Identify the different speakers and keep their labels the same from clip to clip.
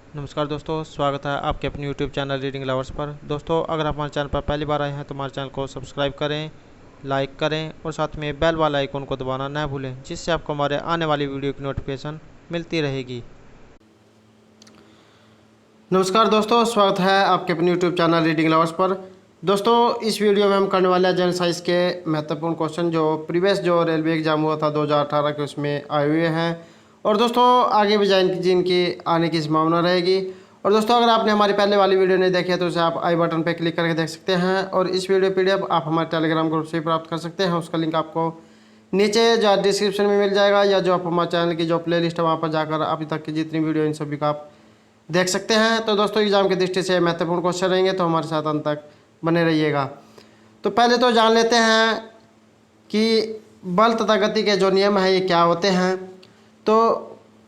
Speaker 1: नमस्कार दोस्तों, स्वागत है आपके अपने YouTube चैनल रीडिंग लवर्स पर। दोस्तों, अगर आप हमारे चैनल पर पहली बार आए हैं तो हमारे चैनल को सब्सक्राइब करें, लाइक करें और साथ में बेल वाला आइकन को दबाना न भूलें, जिससे आपको हमारे आने वाली वीडियो की नोटिफिकेशन मिलती रहेगी।
Speaker 2: नमस्कार दोस्तों, स्वागत है आपके अपने यूट्यूब चैनल रीडिंग लवर्स पर। दोस्तों, इस वीडियो में हम करने वाले हैं जनरल साइंस के महत्वपूर्ण क्वेश्चन जो प्रीवियस जो रेलवे एग्जाम हुआ था 2018 के, उसमें आए हुए हैं। और दोस्तों, आगे भी जिनकी आने की संभावना रहेगी। और दोस्तों, अगर आपने हमारी पहले वाली वीडियो नहीं देखी है तो उसे आप आई बटन पर क्लिक करके देख सकते हैं। और इस वीडियो PDF आप हमारे टेलीग्राम ग्रुप से प्राप्त कर सकते हैं। उसका लिंक आपको नीचे जो डिस्क्रिप्शन में मिल जाएगा, या जो आप हमारे चैनल की जो प्ले लिस्ट है वहाँ पर जाकर अभी तक की जितनी वीडियो इन सभी का आप देख सकते हैं। तो दोस्तों, एग्जाम की दृष्टि से महत्वपूर्ण क्वेश्चन रहेंगे, तो हमारे साथ अंत तक बने रहिएगा। तो पहले तो जान लेते हैं कि बल तथा गति के जो नियम हैं ये क्या होते हैं। तो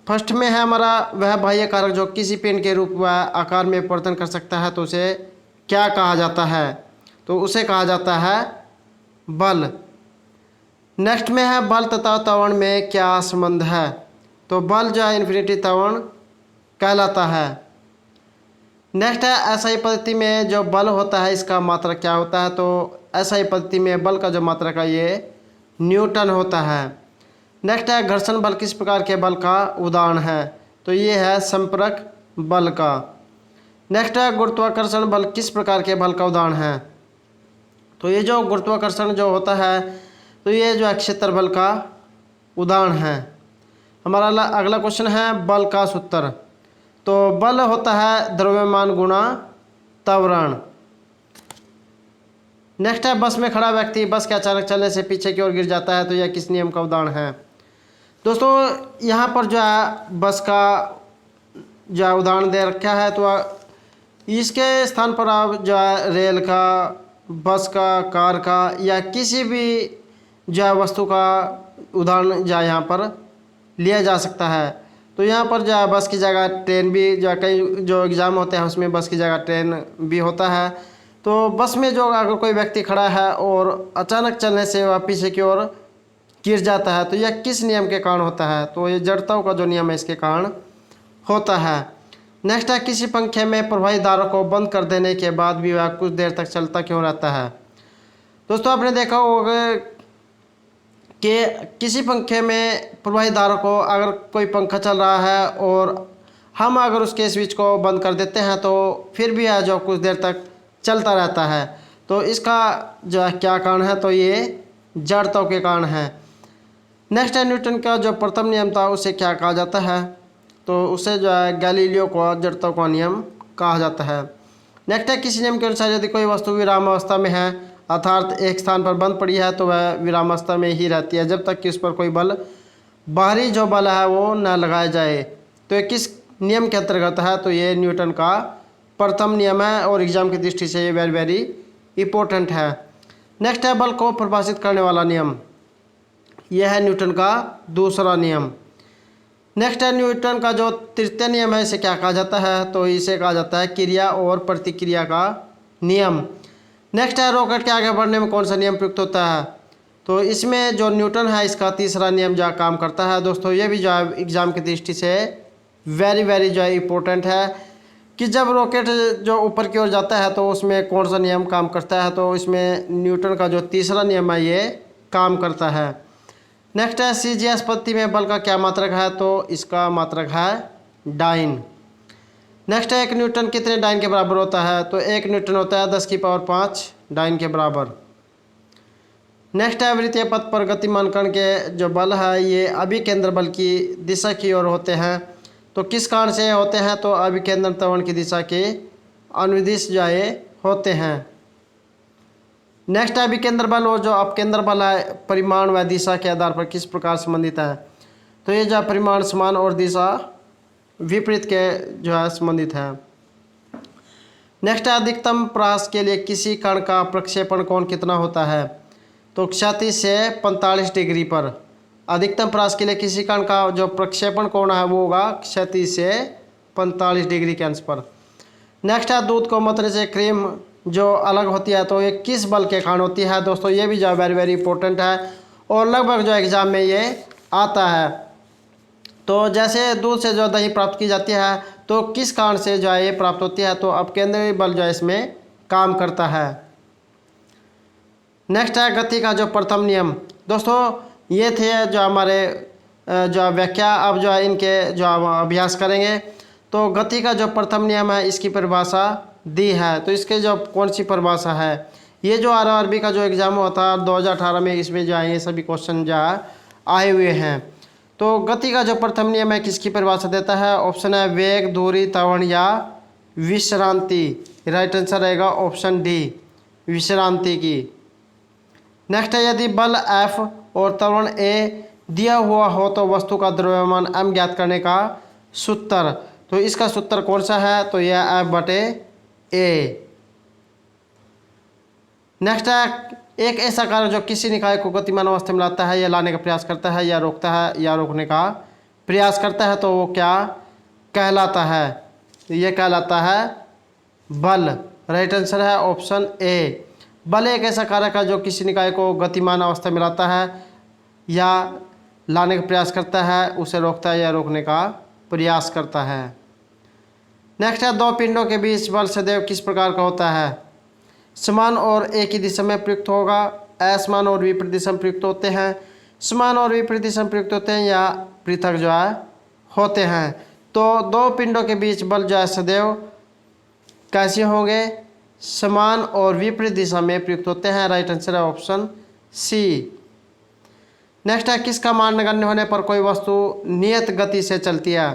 Speaker 2: फर्स्ट में है हमारा वह बाह्य कारक जो किसी पिंड के रूप व आकार में परिवर्तन कर सकता है, तो उसे क्या कहा जाता है? तो उसे कहा जाता है बल। नेक्स्ट में है बल तथा त्वरण में क्या संबंध है? तो बल जो है इन्फिनिटी त्वरण कहलाता है। नेक्स्ट है एसआई पद्धति में जो बल होता है इसका मात्रक क्या होता है? तो एसआई पद्धति में बल का जो मात्रक है ये न्यूटन होता है। नेक्स्ट है घर्षण बल किस प्रकार के बल का उदाहरण है? तो ये है संपर्क बल का। नेक्स्ट है गुरुत्वाकर्षण बल किस प्रकार के बल का उदाहरण है? तो ये जो गुरुत्वाकर्षण जो होता है तो ये जो है क्षेत्र बल का उदाहरण है। हमारा अगला क्वेश्चन है बल का सूत्र। तो बल होता है द्रव्यमान गुणा त्वरण। नेक्स्ट है बस में खड़ा व्यक्ति बस के अचानक चलने से पीछे की ओर गिर जाता है, तो यह किस नियम का उदाहरण है? दोस्तों, यहाँ पर जो है बस का जो है उदाहरण दे रखा है, तो इसके स्थान पर आप जो है रेल का, बस का, कार का या किसी भी जो है वस्तु का उदाहरण जो है यहाँ पर लिया जा सकता है। तो यहाँ पर जो है बस की जगह ट्रेन भी, जो कई जो एग्ज़ाम होते हैं उसमें बस की जगह ट्रेन भी होता है। तो बस में जो अगर कोई व्यक्ति खड़ा है और अचानक चलने से वह पीछे की ओर गिर जाता है, तो यह किस नियम के कारण होता है? तो ये जड़ताओं का जो नियम है इसके कारण होता है। नेक्स्ट है किसी पंखे में प्रवाही धारा को बंद कर देने के बाद भी वह कुछ देर तक चलता क्यों रहता है? दोस्तों, आपने देखा होगा कि किसी पंखे में प्रवाही धारा को, अगर कोई पंखा चल रहा है और हम अगर उसके स्विच को बंद कर देते हैं तो फिर भी है जो कुछ देर तक चलता रहता है। तो इसका जो है क्या कारण है? तो ये जड़ताओं के कारण है। नेक्स्ट है न्यूटन का जो प्रथम नियम था उसे क्या कहा जाता है? तो उसे जो है गैलीलियो को जड़ताओं का नियम कहा जाता है। नेक्स्ट है किसी नियम के अनुसार यदि कोई वस्तु विरामावस्था में है, अर्थात एक स्थान पर बंद पड़ी है, तो वह विरामावस्था में ही रहती है जब तक कि उस पर कोई बल, बाहरी जो बल है वो न लगाया जाए। तो ये किस नियम के अंतर्गत है? तो ये न्यूटन का प्रथम नियम है और एग्जाम की दृष्टि से ये वेरी वेरी इंपॉर्टेंट है। नेक्स्ट है बल को परिभाषित करने वाला नियम, यह है न्यूटन का दूसरा नियम। नेक्स्ट है न्यूटन का जो तृतीय नियम है इसे क्या कहा जाता है? तो इसे कहा जाता है क्रिया और प्रतिक्रिया का नियम। नेक्स्ट है रॉकेट के आगे बढ़ने में कौन सा नियम प्रयुक्त होता है? तो इसमें जो न्यूटन है इसका तीसरा नियम जो काम करता है। दोस्तों, ये भी जो है एग्जाम की दृष्टि से वेरी वेरी जो है इम्पोर्टेंट है कि जब रॉकेट जो ऊपर की ओर जाता है तो उसमें कौन सा नियम काम करता है? तो इसमें न्यूटन का जो तीसरा नियम है ये काम करता है। नेक्स्ट है CGS पद्धति में बल का क्या मात्रक है? तो इसका मात्रक है डाइन। नेक्स्ट है एक न्यूटन कितने डाइन के बराबर होता है? तो एक न्यूटन होता है 10⁵ डाइन के बराबर। नेक्स्ट है वृत्तीय पथ पर गतिमान कण के जो बल है ये अभिकेंद्र बल की दिशा की ओर होते हैं। तो किस कारण से होते हैं? तो अभिकेंद्र त्वरण की दिशा के अनुदिश जो ये होते हैं। नेक्स्ट है अभिकेंद्र बल और जो अपकेंद्र बल है परिमाण व दिशा के आधार पर किस प्रकार संबंधित है? तो ये जो परिमाण समान और दिशा विपरीत के जो है संबंधित है। नेक्स्ट है अधिकतम प्रयास के लिए किसी कण का प्रक्षेपण कोण कितना होता है? तो क्षैतिज से 45 डिग्री पर। अधिकतम प्रयास के लिए किसी कण का जो प्रक्षेपण कोण है वो होगा क्षैतिज से 45 डिग्री के अंश पर। नेक्स्ट है दूध को मतने से क्रीम जो अलग होती है तो ये किस बल के कारण होती है? दोस्तों, ये भी जो वेरी वेरी इंपॉर्टेंट है और लगभग जो एग्जाम में ये आता है। तो जैसे दूध से जो दही प्राप्त की जाती है तो किस कारण से जो है ये प्राप्त होती है, तो अपकेंद्री बल जो है इसमें काम करता है। नेक्स्ट है गति का जो प्रथम नियम। दोस्तों ये थे जो हमारे जो व्याख्या, अब जो है इनके जो हम अभ्यास करेंगे। तो गति का जो प्रथम नियम है इसकी परिभाषा दी है, तो इसके जो कौन सी परिभाषा है, ये जो RRB का जो एग्ज़ाम हुआ था 2018 में, इसमें जो है ये सभी क्वेश्चन जो है आए हुए हैं। तो गति का जो प्रथम नियम है किसकी परिभाषा देता है, ऑप्शन है वेग, दूरी, त्वरण या विश्रांति। राइट आंसर रहेगा ऑप्शन डी, विश्रांति की। नेक्स्ट है यदि बल F और त्वरण A दिया हुआ हो तो वस्तु का द्रव्यमान m ज्ञात करने का सूत्र। तो इसका सूत्र कौन सा है, तो यह F/A। नेक्स्ट है एक ऐसा कार्य जो किसी निकाय को गतिमान अवस्था में लाता है या लाने का प्रयास करता है या रोकता है या रोकने का प्रयास करता है, तो वो क्या कहलाता है, ये कहलाता है बल। राइट आंसर है ऑप्शन ए। बल एक ऐसा कारक है जो किसी निकाय को गतिमान अवस्था में लाता है या लाने का प्रयास करता है, उसे रोकता है या रोकने का प्रयास करता है। नेक्स्ट है दो पिंडों के बीच बल सदैव किस प्रकार का होता है, समान और एक ही दिशा में प्रयुक्त होगा, असमान और विपरीत दिशा में प्रयुक्त होते हैं, समान और विपरीत दिशा में प्रयुक्त होते हैं या पृथक जो है होते हैं। तो दो पिंडों के बीच बल जो है सदैव कैसे होंगे, समान और विपरीत दिशा में प्रयुक्त होते हैं। राइट आंसर है ऑप्शन सी। नेक्स्ट है किसका मान नगण्य होने पर कोई वस्तु नियत गति से चलती है,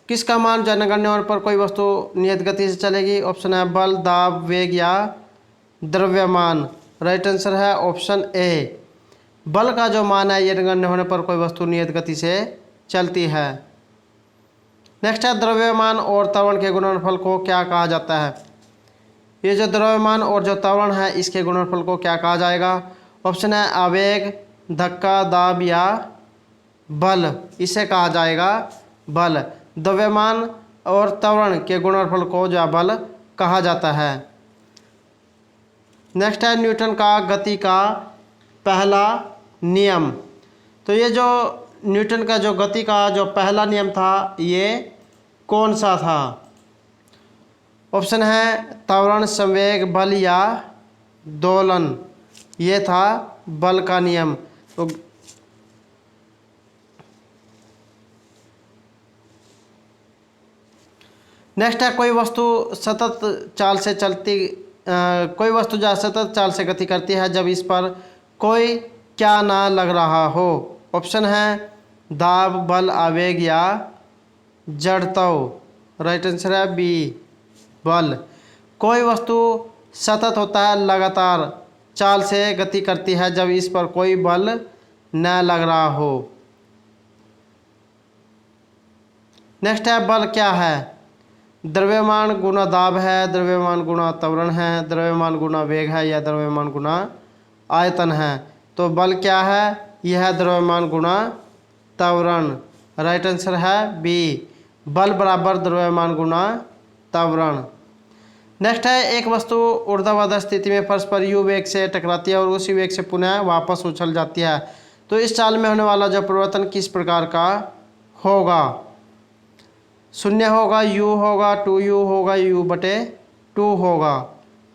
Speaker 2: किसका मान जो नगण्य होने पर कोई वस्तु नियत गति से चलेगी, ऑप्शन है बल, दाब, वेग या द्रव्यमान। राइट आंसर है ऑप्शन ए। बल का जो मान है ये नगण्य होने पर कोई वस्तु नियत गति से चलती है। नेक्स्ट है द्रव्यमान और त्वरण के गुणनफल को क्या कहा जाता है, ये जो द्रव्यमान और जो त्वरण है इसके गुणनफल को क्या कहा जाएगा, ऑप्शन है आवेग, धक्का, दाब या बल, इसे कहा जाएगा बल। द्रव्यमान और त्वरण के गुणनफल को जो बल कहा जाता है। नेक्स्ट है न्यूटन का गति का पहला नियम। तो ये जो न्यूटन का जो गति का जो पहला नियम था ये कौन सा था, ऑप्शन है त्वरण, संवेग, बल या दोलन, ये था बल का नियम। तो नेक्स्ट है कोई वस्तु सतत चाल से चलती कोई वस्तु जो सतत चाल से गति करती है जब इस पर कोई क्या ना लग रहा हो, ऑप्शन है दाब, बल, आवेग या जड़त्व। राइट आंसर है बी, बल। कोई वस्तु सतत होता है, लगातार चाल से गति करती है जब इस पर कोई बल न लग रहा हो। नेक्स्ट है बल क्या है, द्रव्यमान गुना दाब है, द्रव्यमान गुना त्वरण है, द्रव्यमान गुना वेग है या द्रव्यमान गुना आयतन है। तो बल क्या है, यह है द्रव्यमान गुना त्वरण। राइट आंसर है बी, बल बराबर द्रव्यमान गुना त्वरण। नेक्स्ट है एक वस्तु ऊर्ध्वाधर स्थिति में फर्श पर u वेग से टकराती है और उसी वेग से पुनः वापस उछल जाती है, तो इस चाल में होने वाला जो परिवर्तन किस प्रकार का होगा, शून्य होगा, u होगा, 2u होगा, u/2 होगा।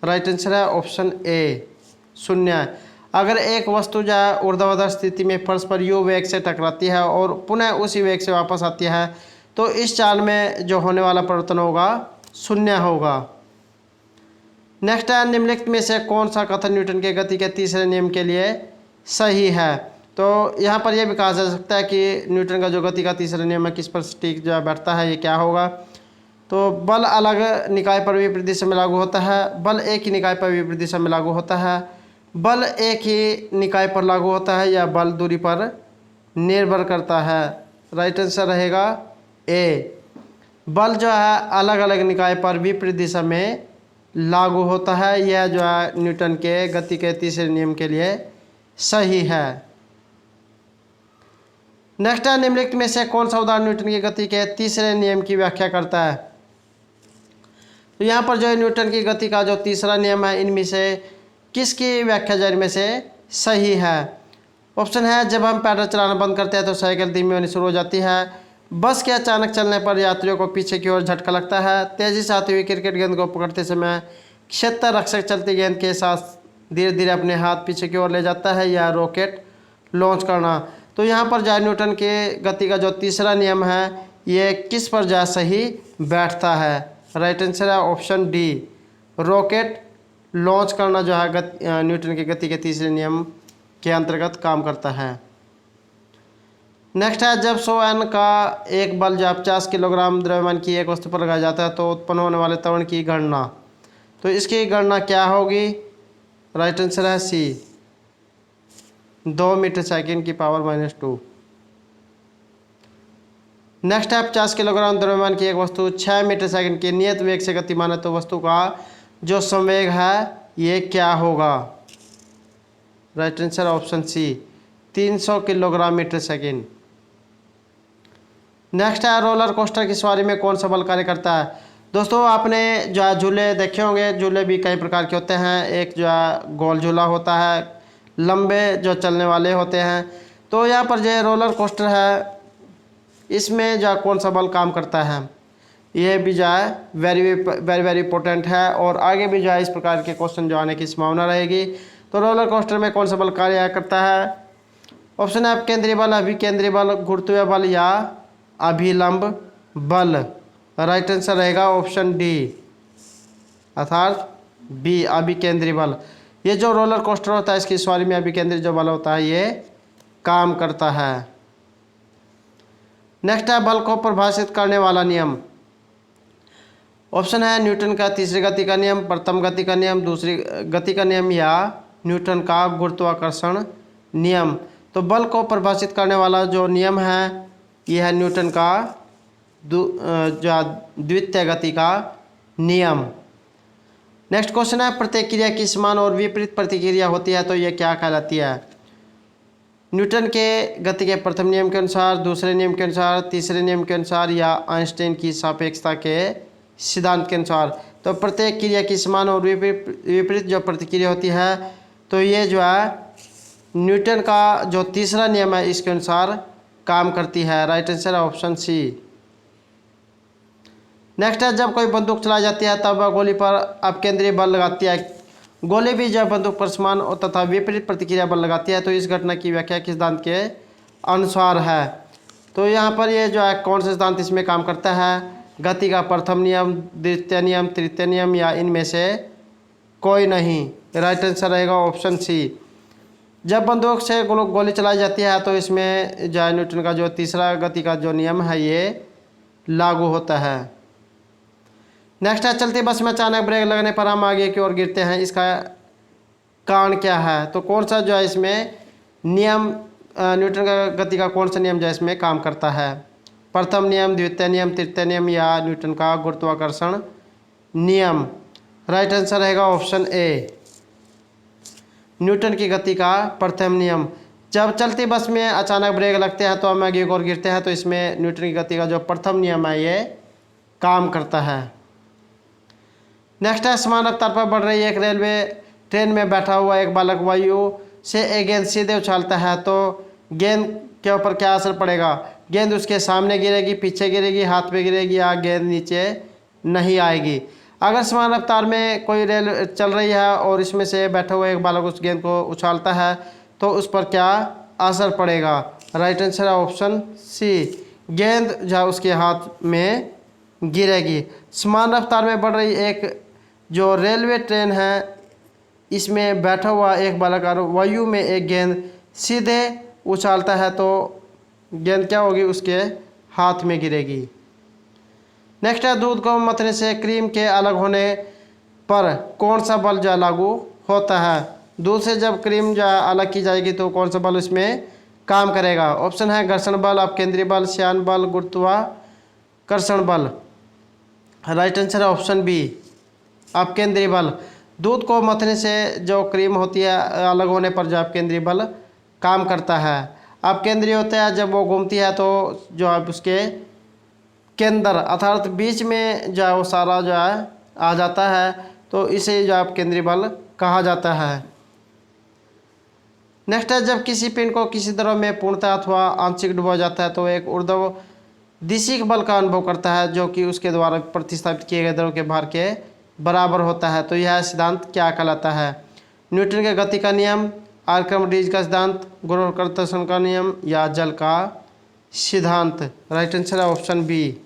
Speaker 2: राइट आंसर है ऑप्शन ए, शून्य। अगर एक वस्तु जो है ऊर्ध्वाधर स्थिति में फर्श पर u वेग से टकराती है और पुनः उसी वेग से वापस आती है, तो इस चाल में जो होने वाला परिवर्तन होगा शून्य होगा। नेक्स्ट है निम्नलिखित में से कौन सा कथन न्यूटन के गति के तीसरे नियम के लिए सही है। तो यहाँ पर यह भी कहा जा सकता है कि न्यूटन का जो गति का तीसरा नियम है किस पर ठीक जो बैठता है, ये क्या होगा। तो बल अलग निकाय पर विपरीत दिशा में लागू होता है, बल एक ही निकाय पर विपरीत दिशा में लागू होता है, बल एक ही निकाय पर लागू होता है या बल दूरी पर निर्भर करता है। राइट आंसर रहेगा ए, बल जो है अलग अलग निकाय पर विपरीत दिशा में लागू होता है, यह जो है न्यूटन के गति के तीसरे नियम के लिए सही है। नेक्स्ट है निम्नलिखित में से कौन सा उदाहरण न्यूटन की गति के तीसरे नियम की व्याख्या करता है। तो यहाँ पर जो है न्यूटन की गति का जो तीसरा नियम है इनमें से किसकी व्याख्या जो इनमें से सही है। ऑप्शन है जब हम पैडल चलाना बंद करते हैं तो साइकिल धीमी होनी शुरू हो जाती है, बस के अचानक चलने पर यात्रियों को पीछे की ओर झटका लगता है। तेजी से आती हुई क्रिकेट गेंद को पकड़ते समय क्षेत्र रक्षक चलती गेंद के साथ धीरे धीरे अपने हाथ पीछे की ओर ले जाता है या रॉकेट लॉन्च करना। तो यहाँ पर जो न्यूटन के गति का जो तीसरा नियम है ये किस पर जो सही बैठता है? राइट आंसर है ऑप्शन डी, रॉकेट लॉन्च करना जो है न्यूटन की गति के तीसरे नियम के अंतर्गत काम करता है। नेक्स्ट है, जब 100 N का एक बल जो 50 किलोग्राम द्रव्यमान की एक वस्तु पर लगाया जाता है तो उत्पन्न होने वाले त्वरण की गणना। तो इसकी गणना क्या होगी? राइट आंसर है सी, 2 मीटर सेकंड की पावर -2। नेक्स्ट है, 50 किलोग्राम द्रव्यमान की एक वस्तु 6 मीटर सेकंड के नियत वेग से गतिमान है तो वस्तु का जो संवेग है ये क्या होगा? Right answer option C, 300 kilogram metre second. Next है, रोलर कोस्टर की सवारी में कौन सा बल कार्य करता है? दोस्तों आपने जो है झूले देखे होंगे, झूले भी कई प्रकार के होते हैं। एक जो है गोल झूला होता है, लंबे जो चलने वाले होते हैं। तो यहाँ पर जो रोलर कोस्टर है इसमें जो कौन सा बल काम करता है? ये भी जो है वेरी वेरी इंपॉर्टेंट है और आगे भी जो है इस प्रकार के क्वेश्चन जो आने की संभावना रहेगी। तो रोलर कोस्टर में कौन सा बल कार्य करता है? ऑप्शन है केंद्रीय बल, अभिकेंद्रीय बल, गुरुत्वीय बल या अभिलंब बल। राइट आंसर रहेगा ऑप्शन डी अर्थात बी, अभिकेंद्रीय बल। ये जो रोलर कोस्टर होता है इसकी सवारी में अभिकेंद्रीय जो बल होता है ये काम करता है। नेक्स्ट है, बल को परिभाषित करने वाला नियम। ऑप्शन है न्यूटन का तीसरी गति का नियम, प्रथम गति का नियम, दूसरी गति का नियम या न्यूटन का गुरुत्वाकर्षण नियम। तो बल को परिभाषित करने वाला जो नियम है यह है न्यूटन का द्वितीय गति का नियम। नेक्स्ट क्वेश्चन है, प्रतिक्रिया की समान और विपरीत प्रतिक्रिया होती है तो यह क्या कहलाती है? न्यूटन के गति के प्रथम नियम के अनुसार, दूसरे नियम के अनुसार, तीसरे नियम के अनुसार या आइंस्टाइन की सापेक्षता के सिद्धांत के अनुसार। तो प्रत्येक क्रिया की समान और विपरीत जो प्रतिक्रिया होती है तो ये जो है न्यूटन का जो तीसरा नियम है इसके अनुसार काम करती है। राइट आंसर है ऑप्शन सी। नेक्स्ट है, जब कोई बंदूक चलाई जाती है तब गोली पर अपकेंद्रीय बल लगाती है। गोली भी जब बंदूक पर समान और तथा विपरीत प्रतिक्रिया बल लगाती है तो इस घटना की व्याख्या किस सिद्धांत के अनुसार है? तो यहाँ पर ये जो है कौन सा सिद्धांत इसमें काम करता है? गति का प्रथम नियम, द्वितीय नियम, तृतीय नियम या इनमें से कोई नहीं। राइट आंसर रहेगा ऑप्शन सी। जब बंदूक से गोली चलाई जाती है तो इसमें जो है न्यूटन का जो तीसरा गति का जो नियम है ये लागू होता है। नेक्स्ट है, चलती बस में अचानक ब्रेक लगने पर हम आगे की ओर गिरते हैं, इसका कारण क्या है? तो कौन सा जो है इसमें नियम न्यूटन का गति का कौन सा नियम जो है इसमें काम करता है? प्रथम नियम, द्वितीय नियम, तृतीय नियम या न्यूटन का गुरुत्वाकर्षण नियम। राइट आंसर रहेगा ऑप्शन ए, न्यूटन की गति का प्रथम नियम। जब चलती बस में अचानक ब्रेक लगते हैं तो हम आगे की ओर गिरते हैं तो इसमें न्यूटन की गति का जो प्रथम नियम है ये काम करता है। नेक्स्ट है, समान रफ्तार पर बढ़ रही एक रेलवे ट्रेन में बैठा हुआ एक बालक वायु से एक गेंद सीधे उछालता है तो गेंद के ऊपर क्या असर पड़ेगा? गेंद उसके सामने गिरेगी, पीछे गिरेगी, हाथ पे गिरेगी या गेंद नीचे नहीं आएगी? अगर समान रफ्तार में कोई रेल चल रही है और इसमें से बैठा हुआ एक बालक उस गेंद को उछालता है तो उस पर क्या असर पड़ेगा? राइट आंसर है ऑप्शन सी, गेंद जो उसके हाथ में गिरेगी। समान रफ्तार में बढ़ रही एक जो रेलवे ट्रेन है इसमें बैठा हुआ एक बालक और वायु में एक गेंद सीधे उछालता है तो गेंद क्या होगी? उसके हाथ में गिरेगी। नेक्स्ट है, दूध को मथने से क्रीम के अलग होने पर कौन सा बल जो लागू होता है? दूध से जब क्रीम जो अलग की जाएगी तो कौन सा बल इसमें काम करेगा? ऑप्शन है घर्षण बल, अपकेंद्रीय बल, श्यान बल, गुरुत्वाकर्षण बल। राइट आंसर है ऑप्शन बी, अपकेंद्रीय बल। दूध को मथने से जो क्रीम होती है अलग होने पर जो अपकेंद्रीय बल काम करता है। अपकेंद्रीय होता है जब वो घूमती है तो जो है उसके केंद्र अर्थात बीच में जो है वो सारा जो है आ जाता है तो इसे जो अपकेंद्रीय बल कहा जाता है। नेक्स्ट है, जब किसी पिंड को किसी द्रव में पूर्णतः अथवा आंशिक डुबोया जाता है तो एक ऊर्ध्व दिशिक बल का अनुभव करता है जो कि उसके द्वारा प्रतिस्थापित किए गए द्रव के भार के बराबर होता है। तो यह सिद्धांत क्या कहलाता है? न्यूटन के गति का नियम, आर्किमिडीज का सिद्धांत, गुरुत्वाकर्षण का नियम या जल का सिद्धांत? राइट आंसर है ऑप्शन बी,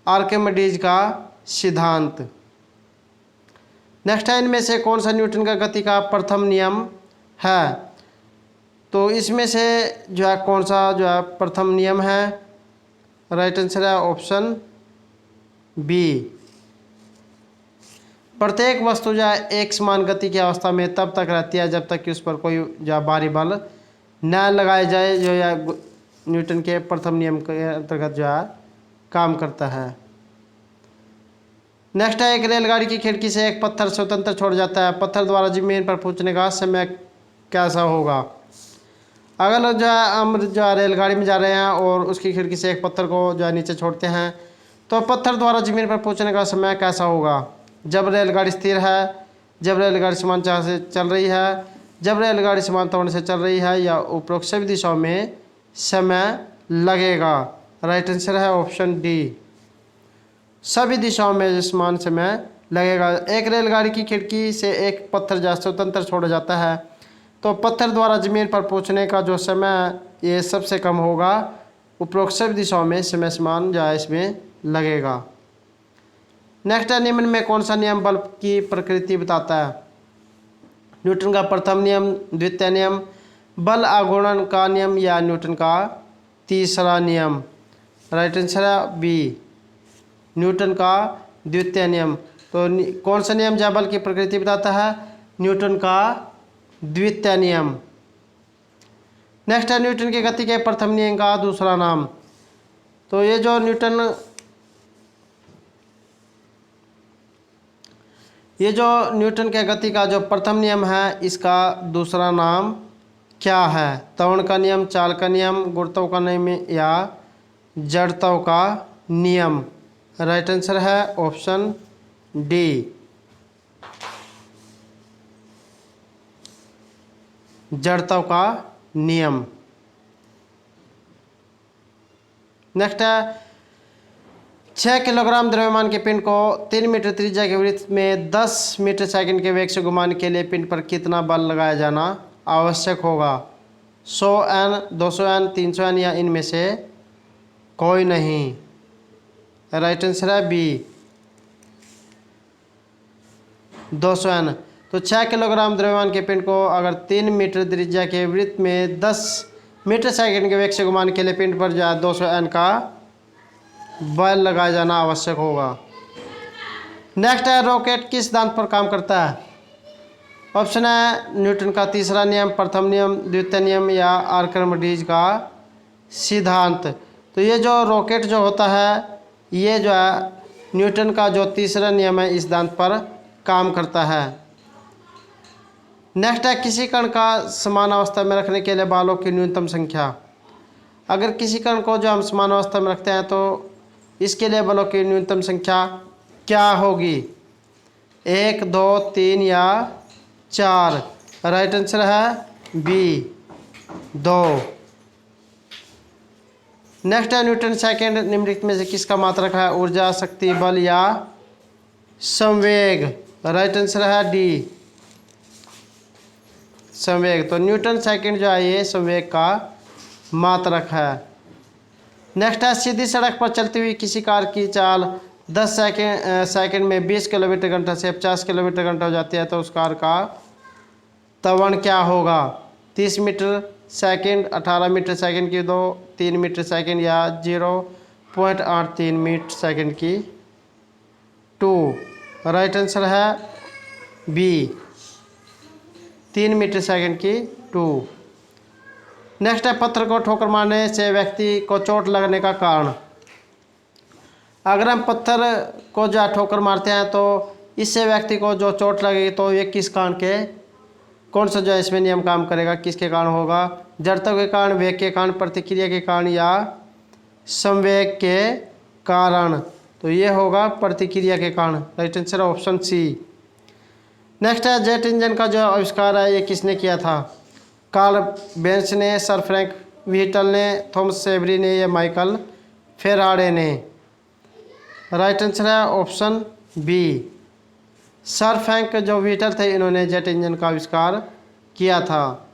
Speaker 2: आर्किमिडीज का सिद्धांत। नेक्स्ट है, इनमें से कौन सा न्यूटन का गति का प्रथम नियम है? तो इसमें से जो है कौन सा जो है प्रथम नियम है? राइट आंसर है ऑप्शन बी, प्रत्येक वस्तु जो है एक समान गति की अवस्था में तब तक रहती है जब तक कि उस पर कोई जो बाहरी बल न लगाया जाए, जो या न्यूटन के प्रथम नियम के अंतर्गत जो है काम करता है। नेक्स्ट है, एक रेलगाड़ी की खिड़की से एक पत्थर स्वतंत्र छोड़ जाता है, पत्थर द्वारा जमीन पर पहुंचने का समय कैसा होगा? अगर जो है हम जो है रेलगाड़ी में जा रहे हैं और उसकी खिड़की से एक पत्थर को जो है नीचे छोड़ते हैं तो पत्थर द्वारा जमीन पर पहुंचने का समय कैसा होगा? जब रेलगाड़ी स्थिर है, जब रेलगाड़ी समान चाल से चल रही है, जब रेलगाड़ी समान त्वरण से चल रही है, या उपरोक्त सभी दिशाओं में समय लगेगा? राइट आंसर है ऑप्शन डी, सभी दिशाओं में समान समय लगेगा। एक रेलगाड़ी की खिड़की से एक पत्थर जैसे स्वतंत्र छोड़ा जाता है तो पत्थर द्वारा जमीन पर पहुंचने का जो समय ये सबसे कम होगा, उपरोक्त सभी दिशाओं में समय समान जो है इसमें लगेगा। नेक्स्ट है, निम्न में कौन सा नियम बल की प्रकृति बताता है? न्यूटन का प्रथम नियम, द्वितीय नियम, बल आघूर्ण का नियम या न्यूटन का तीसरा नियम? राइट आंसर है बी, न्यूटन का द्वितीय नियम। तो कौन सा नियम जो बल की प्रकृति बताता है? न्यूटन का द्वितीय नियम। नेक्स्ट है, न्यूटन की गति के प्रथम नियम का दूसरा नाम? तो ये जो न्यूटन के गति का जो प्रथम नियम है इसका दूसरा नाम क्या है? त्वरण का नियम, चाल का नियम, गुरुत्व का नियम या जड़त्व का नियम? राइट आंसर है ऑप्शन डी, जड़त्व का नियम। नेक्स्ट है, 6 किलोग्राम द्रव्यमान के पिंड को 3 मीटर त्रिज्या के वृत्त में 10 मीटर सेकंड के वेग से घुमाने के लिए पिंड पर कितना बल लगाया जाना आवश्यक होगा? 100 N, 200 N, 300 N या इनमें से कोई नहीं? राइट आंसर है बी, 200 N। तो 6 किलोग्राम द्रव्यमान के पिंड को अगर 3 मीटर त्रिज्या के वृत्त में 10 मीटर सेकंड के वेग से घुमाने के लिए पिंड पर जो 200 N का बल लगाया जाना आवश्यक होगा। नेक्स्ट है, रॉकेट किस सिद्धांत पर काम करता है? ऑप्शन है न्यूटन का तीसरा नियम, प्रथम नियम, द्वितीय नियम या आर्किमिडीज का सिद्धांत? तो ये जो रॉकेट जो होता है ये जो है न्यूटन का जो तीसरा नियम है इस सिद्धांत पर काम करता है। नेक्स्ट है, किसी कण का समान अवस्था में रखने के लिए बालों की न्यूनतम संख्या? अगर किसी कण को जो हम समान अवस्था में रखते हैं तो इसके लिए बलों की न्यूनतम संख्या क्या होगी? 1, 2, 3 या 4? राइट आंसर है बी, 2। नेक्स्ट है, न्यूटन सेकंड निम्नलिखित में से किसका मात्रक है? ऊर्जा, शक्ति, बल या संवेग? राइट आंसर है डी, संवेग। तो न्यूटन सेकंड जो है ये संवेग का मात्रक है। नेक्स्ट है, सीधी सड़क पर चलती हुई किसी कार की चाल 10 सेकंड में 20 किलोमीटर घंटा से 50 किलोमीटर घंटा हो जाती है तो उस कार का त्वरण क्या होगा? 30 मीटर सेकंड, 18 मीटर सेकंड की 2, 3 मीटर सेकंड या 0.83 मीटर सेकंड की 2? राइट आंसर है बी, 3 मीटर सेकंड की 2। नेक्स्ट है, पत्थर को ठोकर मारने से व्यक्ति को चोट लगने का कारण? अगर हम पत्थर को जो ठोकर मारते हैं तो इससे व्यक्ति को जो चोट लगेगी तो ये किस कारण के, कौन सा जो है इसमें नियम काम करेगा, किसके कारण होगा? जड़त्व के कारण, वेग के कारण, प्रतिक्रिया के कारण या संवेग के कारण? तो ये होगा प्रतिक्रिया के कारण। Right answer option C. Next है, जेट इंजन का जो आविष्कार है ये किसने किया था? कार्ल बेंज ने, सर फ्रैंक व्हीटल ने, थॉमस सेवरी ने या माइकल फेराडे ने। राइट आंसर है ऑप्शन बी। सर फ्रैंक जो व्हिटल थे, इन्होंने जेट इंजन का आविष्कार किया था।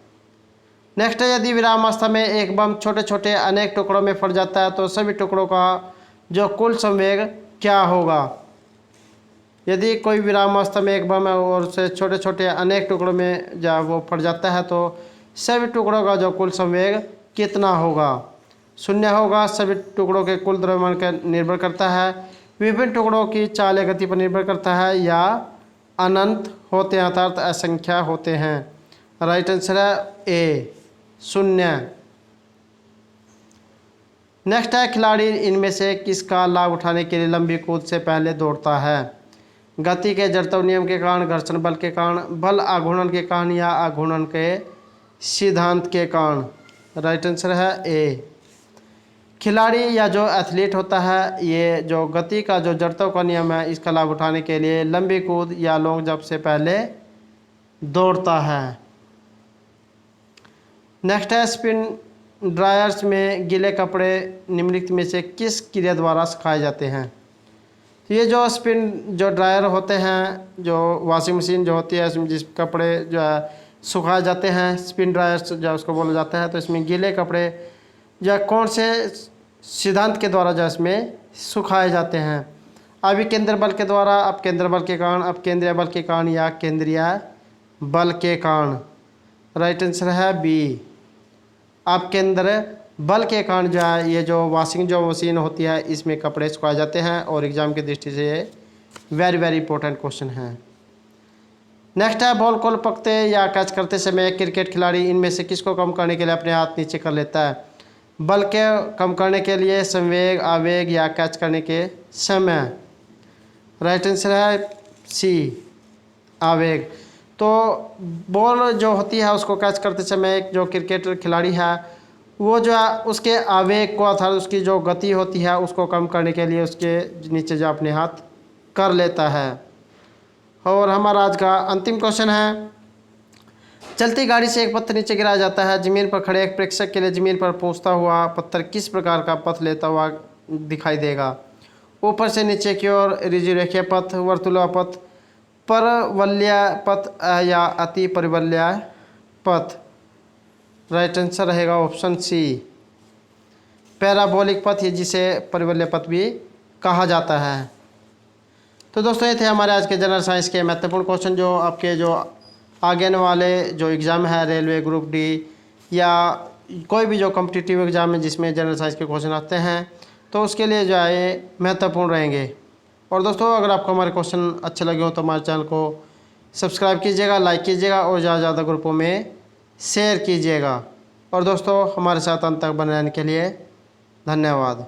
Speaker 2: नेक्स्ट है, यदि विरामावस्था में एक बम छोटे छोटे अनेक टुकड़ों में फट जाता है तो सभी टुकड़ों का जो कुल संवेग क्या होगा। यदि कोई विरामावस्था में एक बम है और उसे छोटे छोटे अनेक टुकड़ों में जब वो फट जाता है तो सभी टुकड़ों का जो कुल संवेग कितना होगा। 0 होगा। सभी टुकड़ों के कुल द्रव्यमान पर निर्भर करता है, विभिन्न टुकड़ों की चाल या गति पर निर्भर करता है, या अनंत होते हैं अर्थात असंख्या होते हैं। राइट आंसर है ए 0। नेक्स्ट है, खिलाड़ी इनमें से किसका लाभ उठाने के लिए लंबी कूद से पहले दौड़ता है। गति के जड़त्व नियम के कारण, घर्षण बल के कारण, बल आघूर्णन के कारण, या आघूर्णन के सिद्धांत के कारण। राइट आंसर है ए। खिलाड़ी या जो एथलीट होता है, ये जो गति का जो जड़त्व का नियम है, इसका लाभ उठाने के लिए लंबी कूद या लॉन्ग जंप से पहले दौड़ता है। नेक्स्ट है, स्पिन ड्रायर्स में गीले कपड़े निम्नलिखित में से किस क्रिया द्वारा सुखाए जाते हैं। तो ये जो स्पिन जो ड्रायर होते हैं, जो वॉशिंग मशीन जो होती है, इसमें जिस कपड़े जो है सुखाए जाते हैं, स्पिन ड्रायर्स जो उसको बोला जाता है। तो इसमें गीले कपड़े जो कौन से सिद्धांत के द्वारा जो इसमें सुखाए जाते हैं। अभिकेंद्र बल के द्वारा, अपकेंद्र बल के कारण, अपकेंद्रीय बल के कारण, या केंद्रीय बल के कारण। राइट आंसर है बी। अपकेंद्र बल के कारण जो है ये जो वॉशिंग जो मशीन होती है, इसमें कपड़े सुखाए जाते हैं, और एग्जाम की दृष्टि से ये वेरी वेरी इंपॉर्टेंट क्वेश्चन है। नेक्स्ट है, बॉल को पकड़ते या कैच करते समय क्रिकेट खिलाड़ी इनमें से किसको कम करने के लिए अपने हाथ नीचे कर लेता है। बल के कम करने के लिए, संवेग, आवेग, या कैच करने के समय। राइट आंसर है सी आवेग। तो बॉल जो होती है उसको कैच करते समय जो क्रिकेट खिलाड़ी है वो जो है उसके आवेग को अर्थात उसकी जो गति होती है उसको कम करने के लिए उसके नीचे जो अपने हाथ कर लेता है। और हमारा आज का अंतिम क्वेश्चन है, चलती गाड़ी से एक पत्थर नीचे गिराया जाता है। जमीन पर खड़े एक प्रेक्षक के लिए जमीन पर पहुंचता हुआ पत्थर किस प्रकार का पथ लेता हुआ दिखाई देगा। ऊपर से नीचे की ओर ऋजुरेखीय पथ, वर्तुला पथ, परवलय पथ, या अति परिवलय पथ। राइट आंसर रहेगा ऑप्शन सी पैराबोलिक पथ, जिसे परिवलय पथ भी कहा जाता है। तो दोस्तों ये थे हमारे आज के जनरल साइंस के महत्वपूर्ण क्वेश्चन, जो आपके जो आगे आने वाले जो एग्ज़ाम है रेलवे ग्रुप डी या कोई भी जो कॉम्पिटिटिव एग्ज़ाम है जिसमें जनरल साइंस के क्वेश्चन आते हैं, तो उसके लिए जो है ये महत्वपूर्ण रहेंगे। और दोस्तों अगर आपको हमारे क्वेश्चन अच्छे लगे हो तो हमारे चैनल को सब्सक्राइब कीजिएगा, लाइक कीजिएगा, और ज़्यादा से ज़्यादा ग्रुपों में शेयर कीजिएगा। और दोस्तों हमारे साथ अंत तक बने रहने के लिए धन्यवाद।